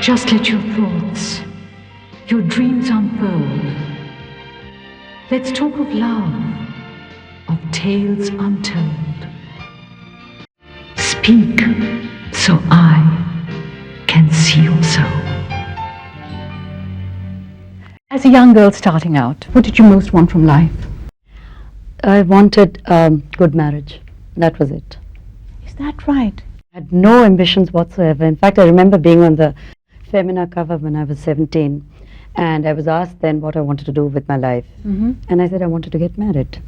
Just let your thoughts, your dreams unfold. Let's talk of love, of tales untold. Speak so I can see your soul. As a young girl starting out, what did you most want from life? I wanted good marriage. That was it. Is that right? I had no ambitions whatsoever. In fact, I remember being on the Femina cover when I was 17, and I was asked then what I wanted to do with my life. And I said I wanted to get married.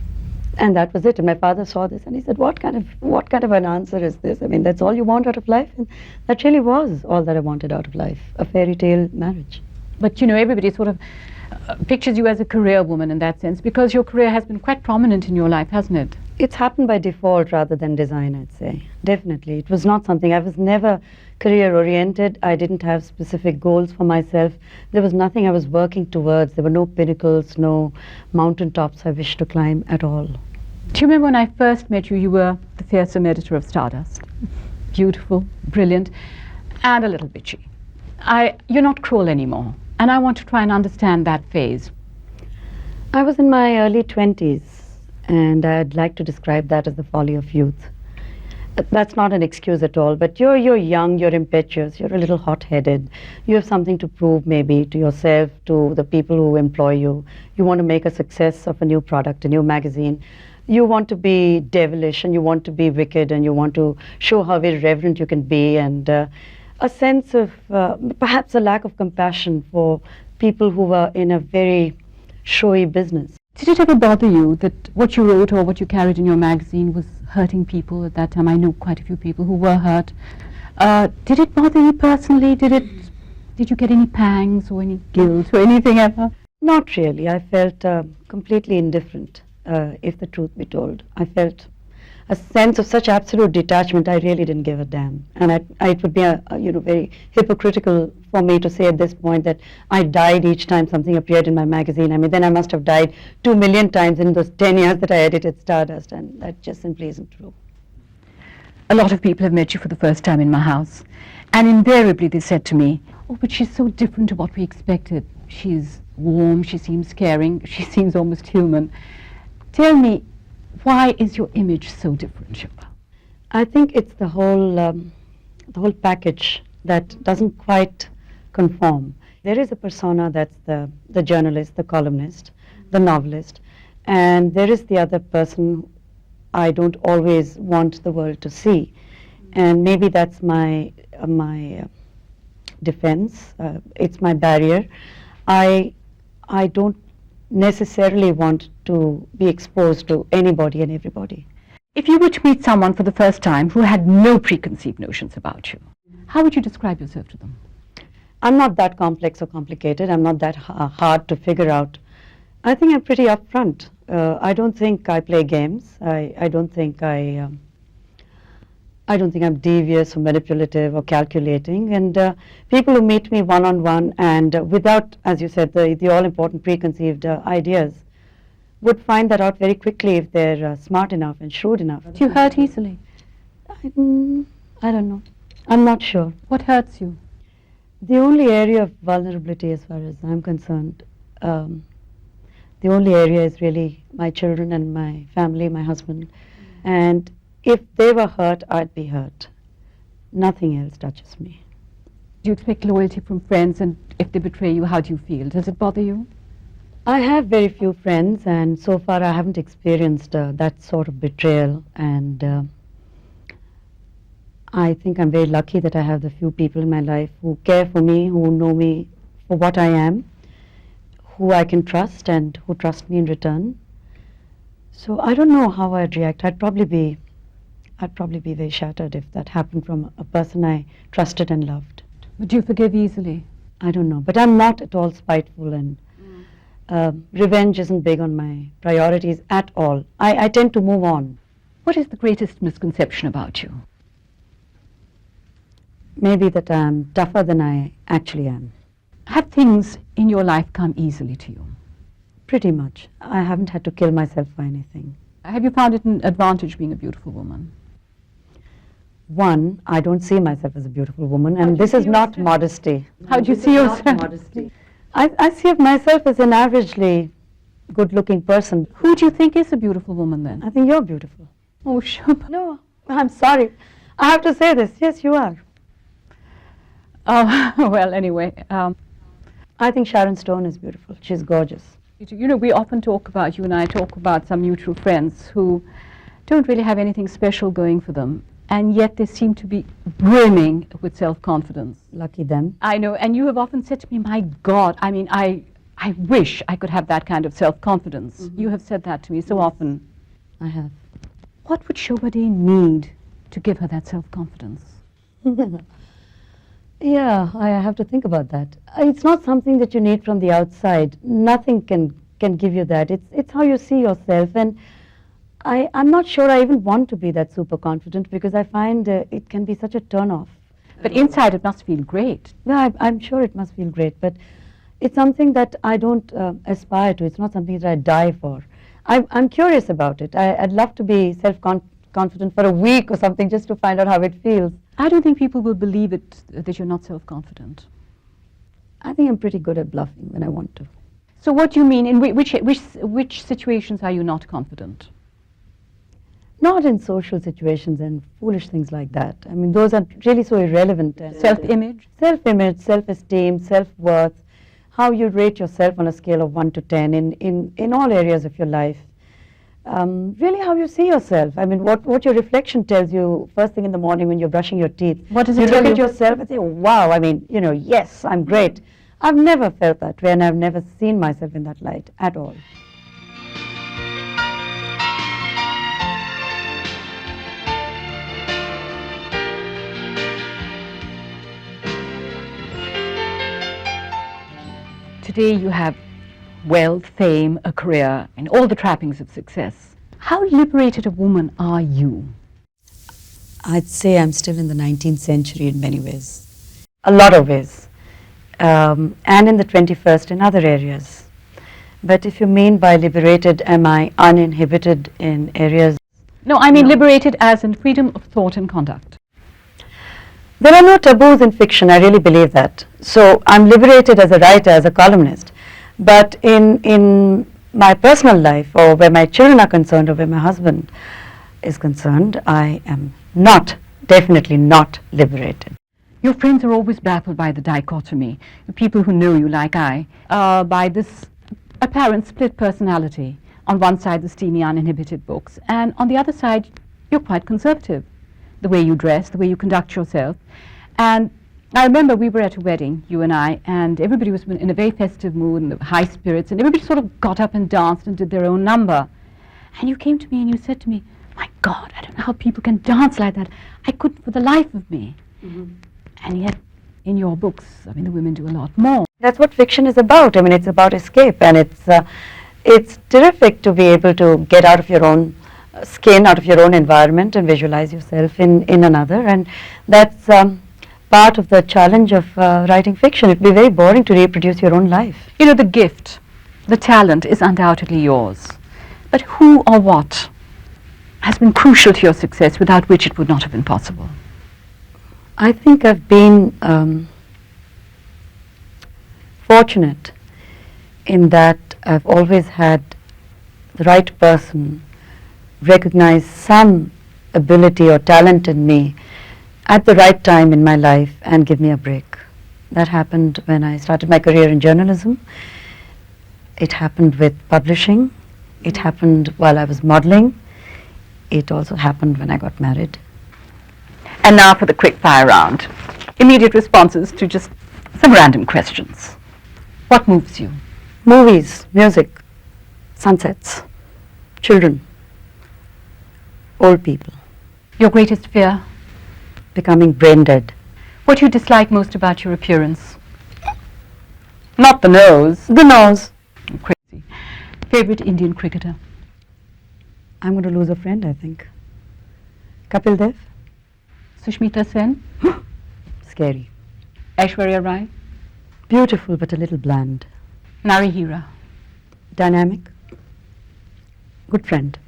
And that was it. And my father saw this and he said, what kind of an answer is this? I mean, that's all you want out of life? And that really was all that I wanted out of life, a fairy tale marriage. But you know, everybody sort of pictures you as a career woman in that sense, because your career has been quite prominent in your life, hasn't it? It's happened by default rather than design, I'd say. Definitely. It was not something, I was never career oriented. I didn't have specific goals for myself. There was nothing I was working towards. There were no pinnacles, no mountaintops I wished to climb at all. Do you remember when I first met you, you were the fearsome editor of Stardust? Beautiful, brilliant, and a little bitchy. You're not cruel anymore, and I want to try and understand that phase. I was in my early 20s, and I'd like to describe that as the folly of youth. That's not an excuse at all, but you're young, you're impetuous, you're a little hot-headed. You have something to prove maybe to yourself, to the people who employ you. You want to make a success of a new product, a new magazine. You want to be devilish and you want to be wicked and you want to show how irreverent you can be, and a sense of perhaps a lack of compassion for people who were in a very showy business. Did it ever bother you that what you wrote or what you carried in your magazine was hurting people at that time? I knew quite a few people who were hurt. Did it bother you personally? Did you get any pangs or any guilt or anything ever? Not really. I felt completely indifferent, if the truth be told. I felt a sense of such absolute detachment, I really didn't give a damn. And it would be very hypocritical for me to say at this point that I died each time something appeared in my magazine. I mean, then I must have died 2 million times in those 10 years that I edited Stardust, and that just simply isn't true. A lot of people have met you for the first time in my house, and invariably they said to me, oh, but she's so different to what we expected. She's warm, she seems caring, she seems almost human. Tell me, why is your image so different, Shobhaa? I think it's the whole package that doesn't quite conform. There is a persona that's the journalist, the columnist, the novelist, and there is the other person I don't always want the world to see. And maybe that's my defense. It's my barrier. I don't necessarily want to be exposed to anybody and everybody. If you were to meet someone for the first time who had no preconceived notions about you, how would you describe yourself to them? I'm not that complex or complicated. I'm not that hard to figure out. I think I'm pretty upfront. I don't think I play games. I don't think I'm devious or manipulative or calculating. And people who meet me one-on-one and without, as you said, the all-important preconceived ideas would find that out very quickly if they're smart enough and shrewd enough. Do you hurt easily? I don't know. I'm not sure. What hurts you? The only area of vulnerability as far as I'm concerned, the only area is really my children and my family, my husband. And if they were hurt, I'd be hurt. Nothing else touches me. Do you expect loyalty from friends, and if they betray you, how do you feel? Does it bother you? I have very few friends, and so far I haven't experienced that sort of betrayal. And I think I'm very lucky that I have the few people in my life who care for me, who know me for what I am, who I can trust and who trust me in return. So I don't know how I'd react. I'd probably be very shattered if that happened from a person I trusted and loved. Would you forgive easily? I don't know, but I'm not at all spiteful, and revenge isn't big on my priorities at all. I tend to move on. What is the greatest misconception about you? Maybe that I'm tougher than I actually am. Have things in your life come easily to you? Pretty much. I haven't had to kill myself for anything. Have you found it an advantage being a beautiful woman? One, I don't see myself as a beautiful woman, and this is not modesty. How do you see yourself? I see myself as an averagely good-looking person. Who do you think is a beautiful woman then? I think you're beautiful. Oh, Shobhaa. No, I'm sorry. I have to say this. Yes, you are. Oh, well, anyway. I think Sharon Stone is beautiful. She's gorgeous. You know, we often talk about, you and I talk about some mutual friends who don't really have anything special going for them, and yet they seem to be brimming with self-confidence. Lucky them. I know, and you have often said to me, my God, I mean, I wish I could have that kind of self-confidence. Mm-hmm. You have said that to me so often. I have. What would Shobhaa Day need to give her that self-confidence? Yeah, I have to think about that. It's not something that you need from the outside. Nothing can give you that. It's how you see yourself. And I'm not sure I even want to be that super confident, because I find it can be such a turn-off. But inside it must feel great. Yeah, I'm sure it must feel great, but it's something that I don't aspire to. It's not something that I die for. I'm curious about it. I'd love to be self-confident for a week or something, just to find out how it feels. I don't think people will believe it, that you're not self-confident. I think I'm pretty good at bluffing when I want to. So what do you mean? In which situations are you not confident? Not in social situations and foolish things like that. I mean, those are really so irrelevant. Self-image? Self-image, self-esteem, self-worth, how you rate yourself on a scale of 1 to 10 in all areas of your life. Really how you see yourself. I mean, what your reflection tells you first thing in the morning when you're brushing your teeth. What does it you tell look you? at yourself and say, wow, I mean, you know, yes, I'm great. I've never felt that way, and I've never seen myself in that light at all. Today you have wealth, fame, a career, and all the trappings of success. How liberated a woman are you? I'd say I'm still in the 19th century in many ways. A lot of ways. And in the 21st in other areas. But if you mean by liberated, am I uninhibited in areas? No, I mean liberated as in freedom of thought and conduct. There are no taboos in fiction, I really believe that. So I'm liberated as a writer, as a columnist. But in my personal life, or where my children are concerned, or where my husband is concerned, I am not, definitely not liberated. Your friends are always baffled by the dichotomy, the people who know you like I, by this apparent split personality. On one side, the steamy, uninhibited books, and on the other side, you're quite conservative. The way you dress, the way you conduct yourself. And I remember we were at a wedding, you and I, and everybody was in a very festive mood and high spirits, and everybody sort of got up and danced and did their own number. And you came to me and you said to me, my God, I don't know how people can dance like that. I couldn't for the life of me. Mm-hmm. And yet, in your books, I mean, the women do a lot more. That's what fiction is about. I mean, it's about escape, and it's terrific to be able to get out of your own skin, out of your own environment, and visualize yourself in another. And that's part of the challenge of writing fiction. It'd be very boring to reproduce your own life. You know, the gift, the talent is undoubtedly yours. But who or what has been crucial to your success, without which it would not have been possible? I think I've been fortunate in that I've always had the right person recognize some ability or talent in me at the right time in my life and give me a break. That happened when I started my career in journalism. It happened with publishing. It happened while I was modeling. It also happened when I got married. And now for the quick fire round. Immediate responses to just some random questions. What moves you? Movies, music, sunsets, children, old people. Your greatest fear? Becoming brain dead. What you dislike most about your appearance? Not the nose. The nose. Crazy. Favorite Indian cricketer? I'm going to lose a friend, I think. Kapil Dev. Sushmita Sen? Scary. Aishwarya Rai? Beautiful but a little bland. Narihira? Dynamic. Good friend.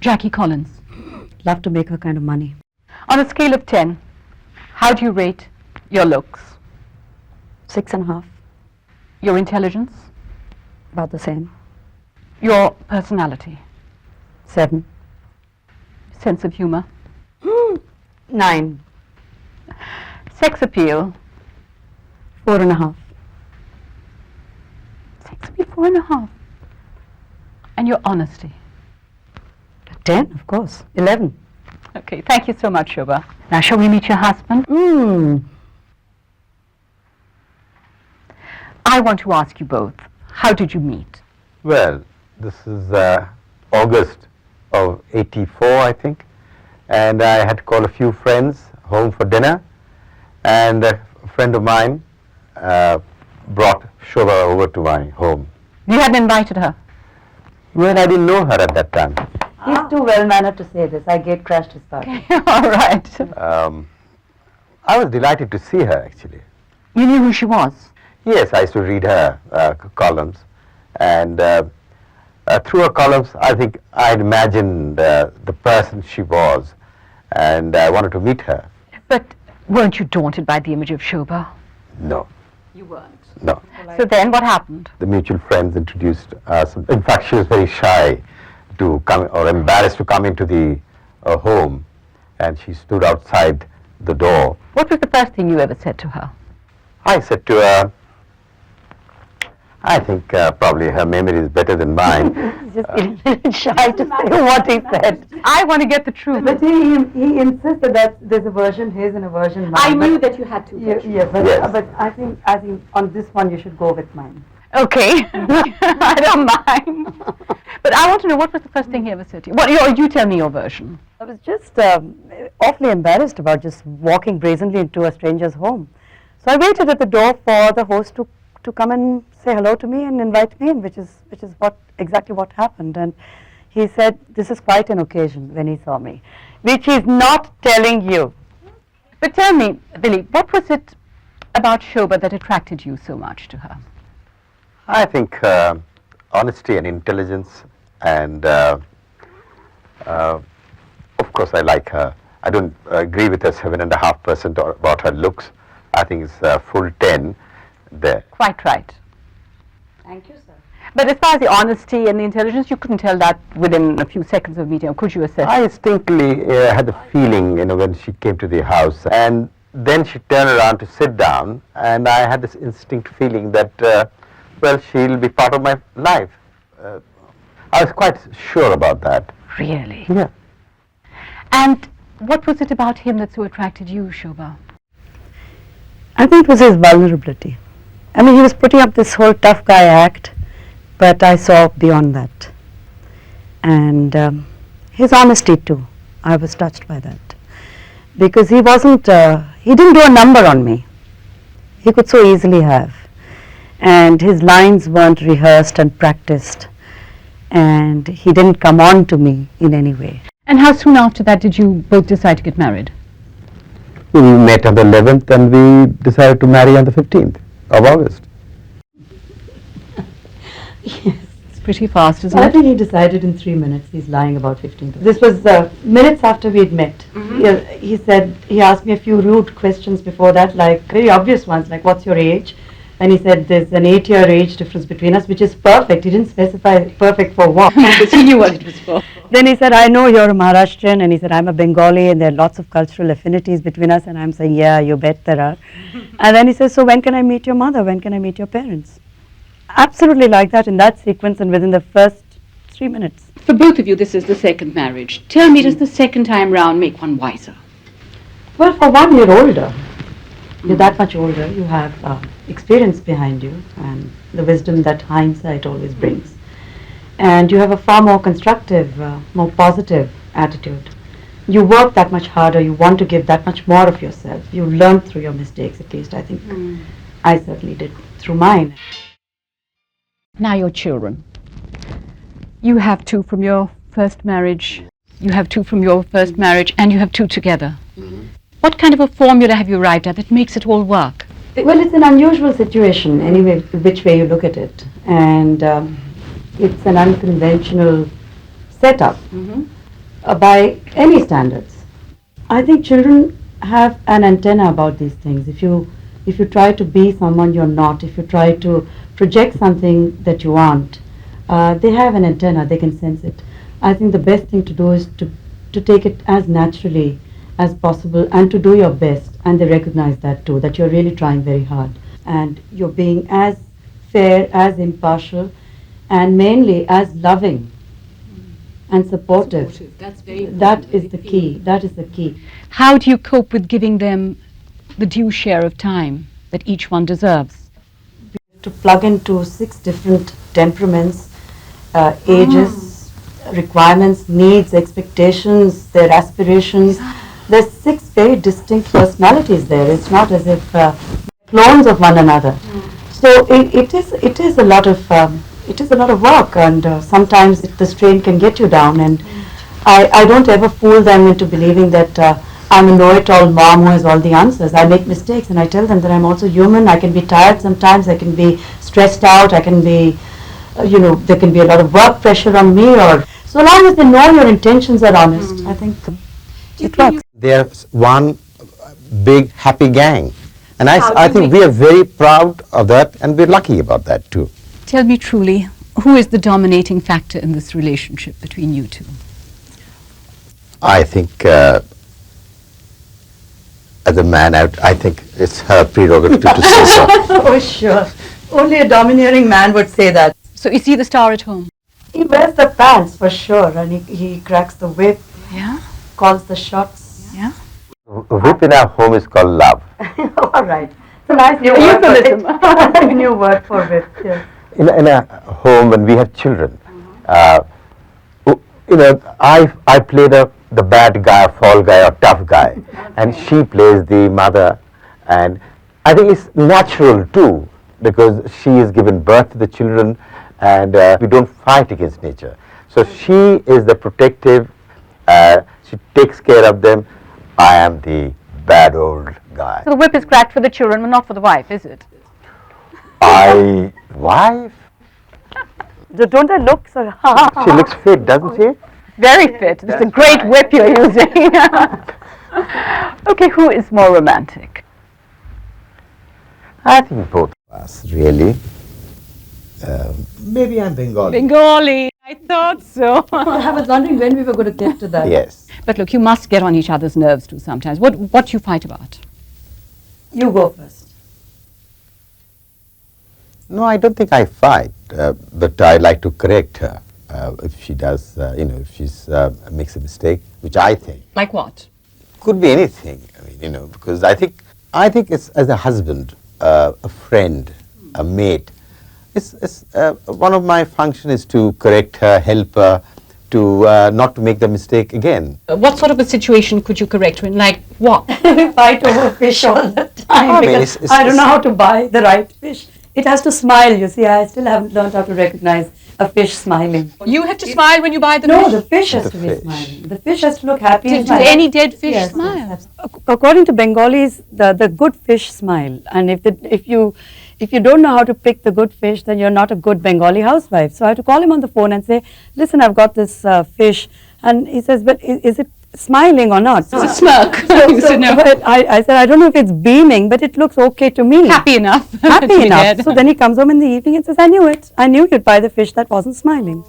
Jackie Collins? Love to make her kind of money. On a scale of 10, how do you rate your looks, 6.5, your intelligence, about the same. your personality, 7. sense of humor, 9. sex appeal, 4.5. sex appeal 4.5, and your honesty. 10, of course. 11. Okay, thank you so much, Shobhaa. Now, shall we meet your husband? I want to ask you both, how did you meet? Well, this is August of '84, I think, and I had to call a few friends home for dinner, and a friend of mine brought Shobhaa over to my home. You hadn't invited her? Well, I didn't know her at that time. He's too well-mannered to say this. I gate crashed his party. All right. I was delighted to see her, actually. You knew who she was? Yes, I used to read her columns, and through her columns, I think I'd imagined the person she was, and I wanted to meet her. But weren't you daunted by the image of Shobhaa? No. You weren't. No. So then what happened? The mutual friends introduced us. In fact, she was very shy to come, or embarrassed to come into the home, and she stood outside the door. What was the first thing you ever said to her? I said to her, I think probably her memory is better than mine. He's just feeling a little shy to say what he said. I want to get the truth. But he insisted that there's a version his and a version mine. I knew that you had to. Yeah, but, Yes. but I think on this one you should go with mine. Okay. I don't mind. But I want to know, what was the first thing he ever said to you? You tell me your version. I was just awfully embarrassed about just walking brazenly into a stranger's home. So I waited at the door for the host to come and say hello to me and invite me in, which is exactly what happened. And he said, "This is quite an occasion," when he saw me, which he's not telling you. But tell me, Dilip, what was it about Shobhaa that attracted you so much to her? I think honesty and intelligence, and of course I like her. I don't agree with her 7.5% about her looks. I think it's full 10 there. Quite right. Thank you, sir. But as far as the honesty and the intelligence, you couldn't tell that within a few seconds of meeting, or could you assess? I distinctly had the feeling, when she came to the house, and then she turned around to sit down, and I had this instinct feeling that, well, she'll be part of my life. I was quite sure about that. Really? Yeah. And what was it about him that so attracted you, Shobhaa? I think it was his vulnerability. I mean, he was putting up this whole tough guy act, but I saw beyond that. And his honesty too. I was touched by that. Because he wasn't, he didn't do a number on me. He could so easily have. And his lines weren't rehearsed and practiced. And he didn't come on to me in any way. And how soon after that did you both decide to get married? We met on the 11th, and we decided to marry on the 15th of August. It's pretty fast, isn't I it? think he decided in 3 minutes. He's lying about 15th. This was minutes after we had met. He asked me a few rude questions before that, like very obvious ones, like what's your age? And he said there's an 8-year age difference between us, which is perfect. He didn't specify perfect for what. Because he knew what it was for. Then he said, I know you're a Maharashtrian, and he said, I'm a Bengali, and there are lots of cultural affinities between us. And I'm saying, yeah, you bet there are. And then he says, so when can I meet your mother? When can I meet your parents? Absolutely like that, in that sequence, and within the first 3 minutes. For both of you, this is the second marriage. Tell me, does the second time round make one wiser? Well, for one, you're older. You're that much older. You have experience behind you, and the wisdom that hindsight always brings. And you have a far more constructive, more positive attitude. You work that much harder. You want to give that much more of yourself. You learn through your mistakes, at least I think. I certainly did through mine. Now your children. You have 2 from your first marriage. You have 2 from your first marriage, and you have 2 together. What kind of a formula have you arrived at that makes it all work? Well, it's an unusual situation, anyway, which way you look at it. And it's an unconventional setup by any standards. I think children have an antenna about these things. If you try to be someone you're not, if you try to project something that you aren't, they have an antenna. They can sense it. I think the best thing to do is to take it as naturally as possible and to do your best. And they recognize that too. That you're really trying very hard and you're being as fair, as impartial, and mainly as loving and supportive. That's very That is the key. That is the key. How do you cope with giving them the due share of time that each one deserves? To plug into 6 different temperaments, ages, requirements, needs, expectations, their aspirations. There's 6 very distinct personalities there. It's not as if clones of one another. So it is a lot of work, and sometimes the strain can get you down. And I don't ever fool them into believing that I'm a know-it-all mom who has all the answers. I make mistakes, and I tell them that I'm also human. I can be tired sometimes. I can be stressed out. I can be, there can be a lot of work pressure on me. Or so long as they know your intentions are honest, I think it works. They're one big happy gang. And I think we are very proud of that, and we're lucky about that too. Tell me truly, who is the dominating factor in this relationship between you two? I think, as a man, I think it's her prerogative to say so. Oh, sure. Only a domineering man would say that. So is he the star at home? He wears the pants for sure, and he cracks the whip, Yeah? calls the shots. Yeah? Whip in our home is called love. All right. It's a nice new word for it. New word for whip. Yes. In a home when we have children, I play the bad guy, fall guy, or tough guy, and she plays the mother, and I think it's natural too, because she has given birth to the children, and we don't fight against nature. So she is the protective, she takes care of them. I am the bad old guy. So the whip is cracked for the children, but not for the wife, is it? Wife? Don't they look so? She looks fit, doesn't she? Very fit. It's a great whip you're using. Okay, who is more romantic? I think both of us, really. Maybe I'm Bengali. Bengali. I thought so. I was wondering when we were going to get to that. Yes. But look, you must get on each other's nerves too sometimes. What do you fight about? You go first. No, I don't think I fight, but I like to correct her if she does, if she makes a mistake, which I think Like what? could be anything. I mean, because I think it's as a husband, a friend, a mate. It's one of my functions is to correct her, help her, to not to make the mistake again. What sort of a situation could you correct her in? Like what? We fight over fish all the time I mean, because I don't know how to buy the right fish. It has to smile, you see. I still haven't learned how to recognize a fish smiling. You have to smile when you buy the No, fish? the fish has The to be fish. smiling. The fish has to look happy and Do smile. any dead fish Yes, smile? yes, according to Bengalis, the good fish smile. And if you don't know how to pick the good fish, then you're not a good Bengali housewife. So I have to call him on the phone and say, listen, I've got this fish. And he says, but is it smiling or not? It's a smirk. You said no. But I said, I don't know if it's beaming, but it looks okay to me. Happy enough. to Happy be enough. dead. So then he comes home in the evening and says, I knew it. I knew you'd buy the fish that wasn't smiling.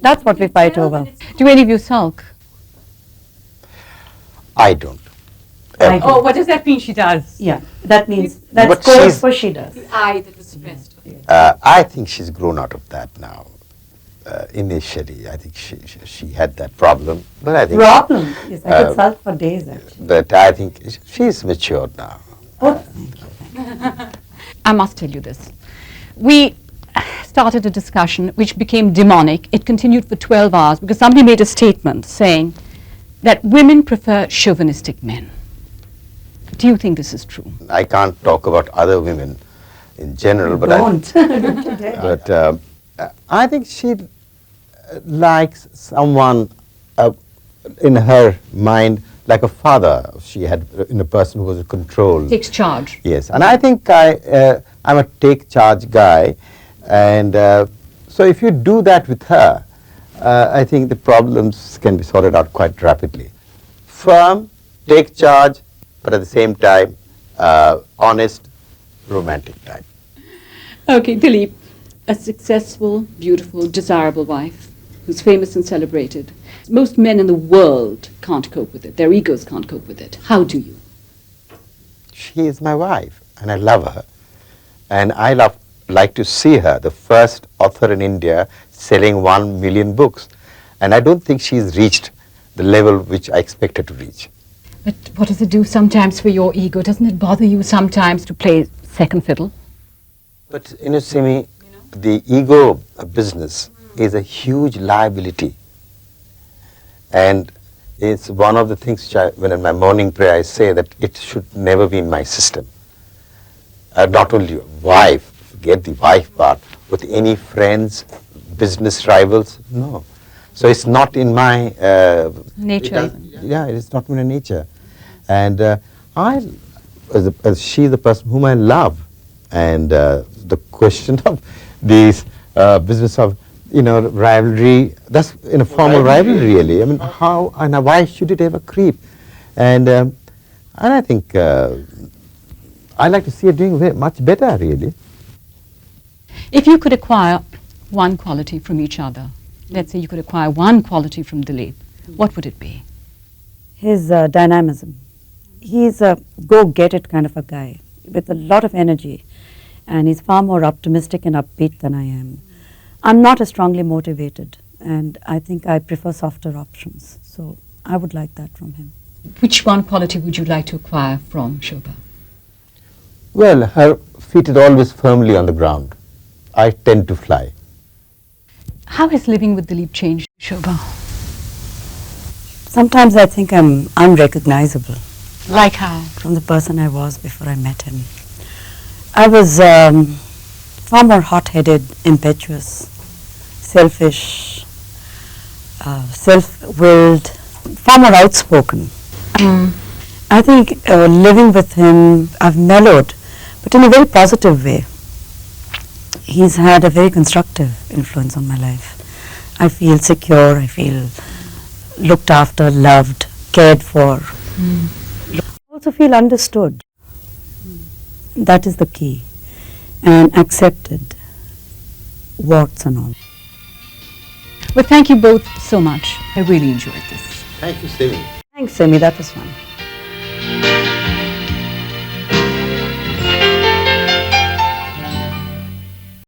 That's what we fight over. Do any of you sulk? I don't. I do. Oh, what does that mean she does? Yeah, that means, that's But code she's- for she does. Eye that was suppressed. I think she's grown out of that now. Initially, I think she had that problem, but I think Problem. Yes, I could sulk for days actually. but I think she's matured now. Oh, thank you. I must tell you this. We started a discussion which became demonic. It continued for 12 hours because somebody made a statement saying that women prefer chauvinistic men. Do you think this is true? I can't talk about other women in general, but Don't. Don't you dare. but I think she likes someone in her mind like a father. She had in a person who was in control. Takes charge. Yes, and I think I'm a take charge guy, and so if you do that with her, I think the problems can be sorted out quite rapidly. Firm, take charge, but at the same time, honest, romantic type. Okay, Dilip, a successful, beautiful, desirable wife who's famous and celebrated. Most men in the world can't cope with it. Their egos can't cope with it. How do you? She is my wife, and I love her. And I like to see her, the first author in India selling 1 million books. And I don't think she's reached the level which I expect her to reach. But what does it do sometimes for your ego? Doesn't it bother you sometimes to play second fiddle? But, Simi, the ego business is a huge liability. And it's one of the things which when in my morning prayer I say that it should never be in my system. Not only wife, forget the wife part, with any friends, business rivals, no. So it's not in my... Nature. It is not in my nature. And she is the person whom I love. And the question of these business of, rivalry, that's in a formal rivalry really. I mean, how and why should it ever creep? And I think I like to see her doing much better really. If you could acquire one quality from each other, let's say you could acquire one quality from Dilip, what would it be? His dynamism. He's a go-get-it kind of a guy with a lot of energy, and he's far more optimistic and upbeat than I am. I'm not as strongly motivated, and I think I prefer softer options. So I would like that from him. Which one quality would you like to acquire from Shobhaa? Well, her feet are always firmly on the ground. I tend to fly. How has living with Dilip changed Shobhaa? Sometimes I think I'm unrecognizable. Like how? From the person I was before I met him. I was far more hot-headed, impetuous, selfish, self-willed, far more outspoken. I think living with him, I've mellowed, but in a very positive way. He's had a very constructive influence on my life. I feel secure, I feel looked after, loved, cared for. I also feel understood. That is the key. And accepted, warts and all. Well, thank you both so much. I really enjoyed this. Thank you, Simi. Thanks, Simi. That was fun.